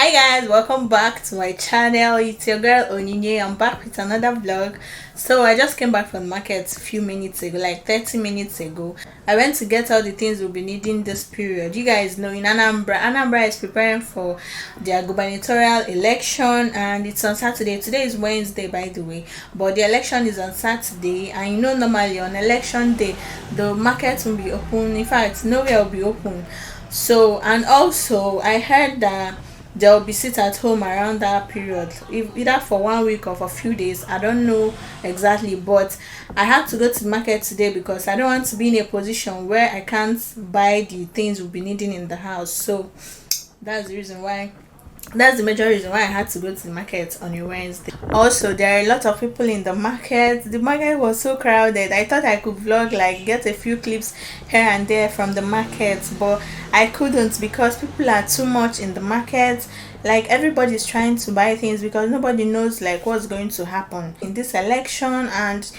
Hi guys, welcome back to my channel. It's your girl Onyinye. I'm back with another vlog. So I just came back from the market a few minutes ago, like 30 minutes ago. I went to get all the things we'll be needing this period. You guys know in Anambra is preparing for their gubernatorial election, and it's on Saturday. Today is Wednesday, by the way, but the election is on Saturday. And you know, normally on election day the market will be open. In fact, nowhere will be open. So, and also I heard that they'll be sit at home around that period, either for 1 week or for a few days. I don't know exactly, but I had to go to the market today because I don't want to be in a position where I can't buy the things we'll be needing in the house. So that's the reason why, that's the major reason why I had to go to the market on a Wednesday. Also, there are a lot of people in the market. The market was so crowded. I thought I could vlog, like get a few clips here and there from the market, but I couldn't because people are too much in the market. Like everybody's trying to buy things because nobody knows like what's going to happen in this election, and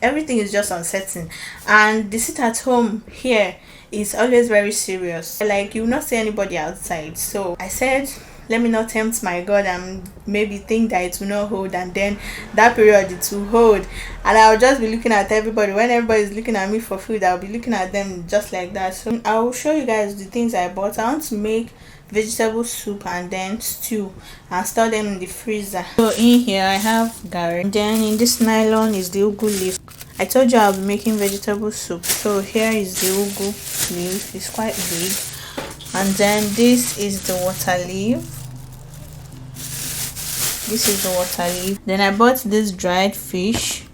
everything is just uncertain. And the sit at home here is always very serious. Like you will not see anybody outside. So I said, let me not tempt my God and maybe think that it will not hold, and then that period it will hold, and I'll just be looking at everybody. When everybody's looking at me for food, I'll be looking at them just like that. So I will show you guys the things I bought. I want to make vegetable soup and then stew and store them in the freezer. So in here I have garri, and then in this nylon is the ugu leaf. I told you I'll be making vegetable soup, so here is the ugu leaf. It's quite big. And then this is the water leaf. This is the water leaf. Then I bought this dried fish.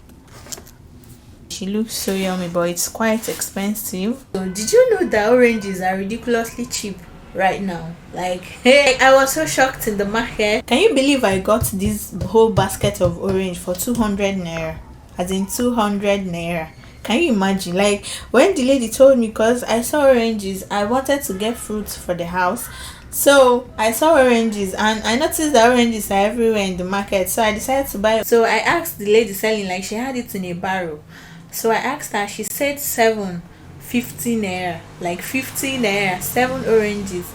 She looks so yummy, but it's quite expensive. So did you know that oranges are ridiculously cheap right now? Like, hey, I was so shocked in the market. Can you believe I got this whole basket of orange for 200 naira? As in 200 naira. Can you imagine? Like, when the lady told me, because I saw oranges, I wanted to get fruits for the house. So I saw oranges and I noticed that oranges are everywhere in the market, so I decided to buy. So I asked the lady selling, like she had it in a barrel. So I asked her, she said 750 naira, like 50 naira, 7 oranges.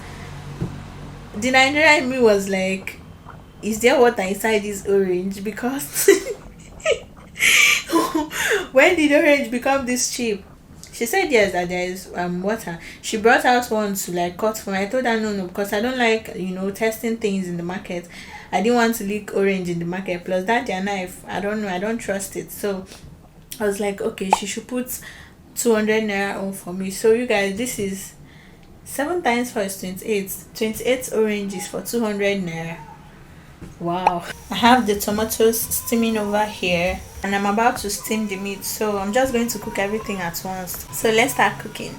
The Nigerian in me was like, is there water inside this orange? Because when did orange become this cheap? She said yes, that there is water. She brought out one to like cut for me. I told her no, because I don't like, you know, testing things in the market. I didn't want to lick orange in the market. Plus that their knife, I don't know, I don't trust it. So I was like, okay, she should put 200 naira on for me. So you guys, this is 7 times 4 is 28 oranges for 200 naira. Wow. I have the tomatoes steaming over here, and I'm about to steam the meat, so I'm just going to cook everything at once. So let's start cooking.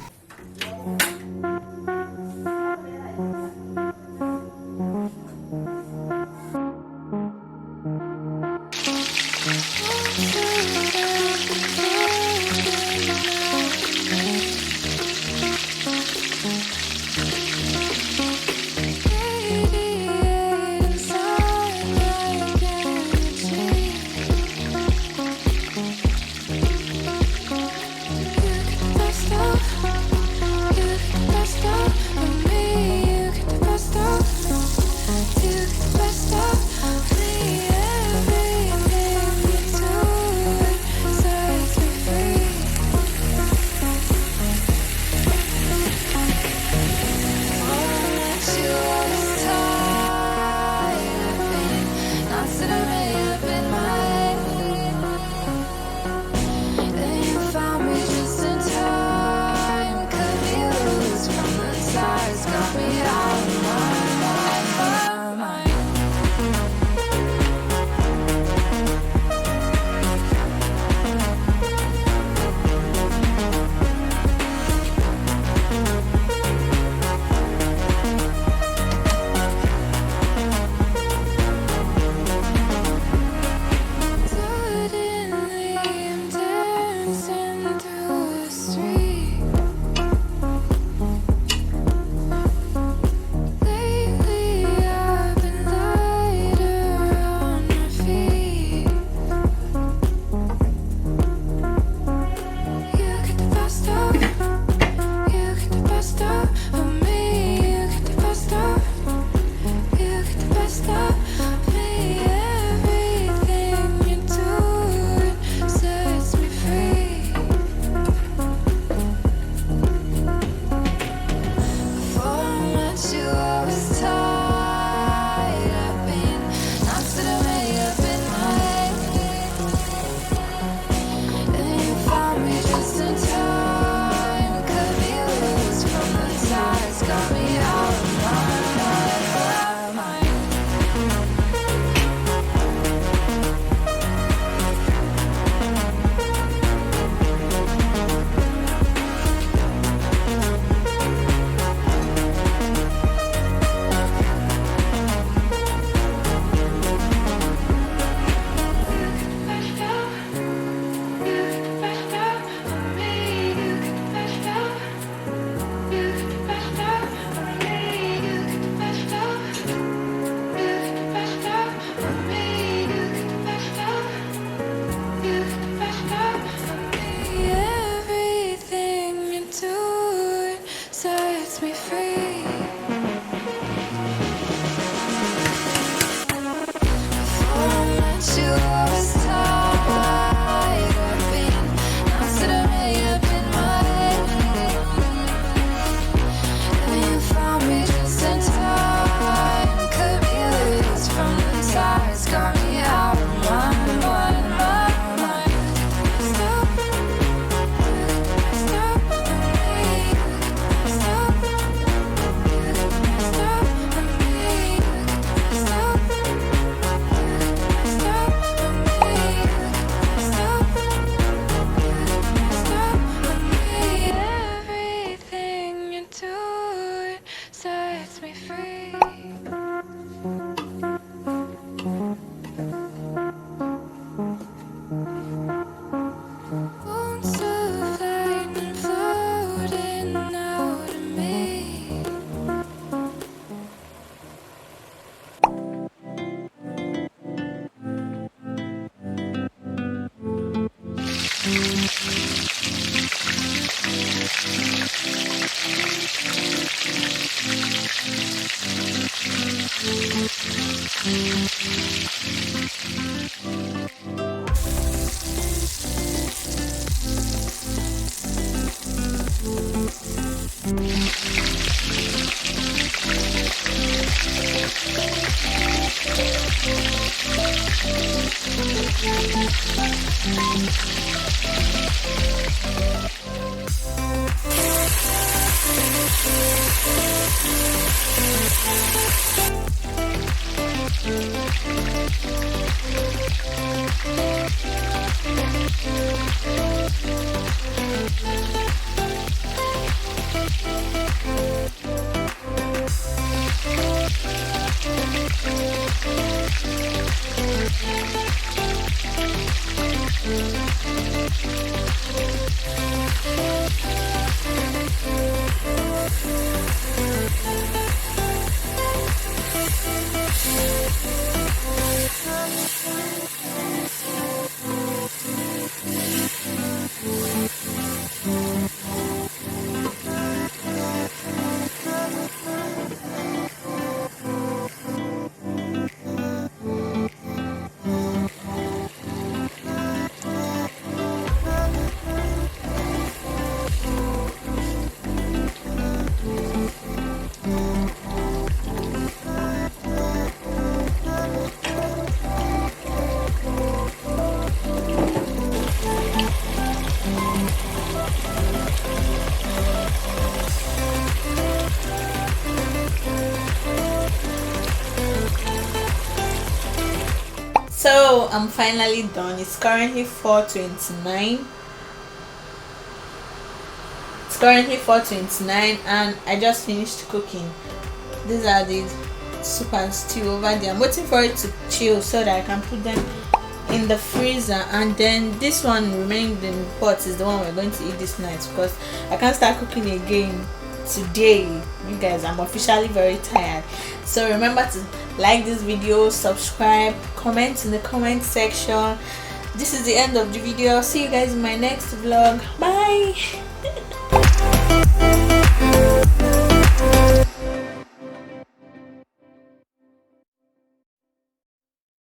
So I'm finally done. It's currently 4:29. It's currently 4:29 and I just finished cooking. These are the soup and stew over there. I'm waiting for it to chill so that I can put them in the freezer, and then this one remaining in the pot is the one we're going to eat this night because I can't start cooking again today. You guys, I'm officially very tired. So remember to like this video, subscribe, comment in the comment section. This is the end of the video. I'll see you guys in my next vlog. Bye.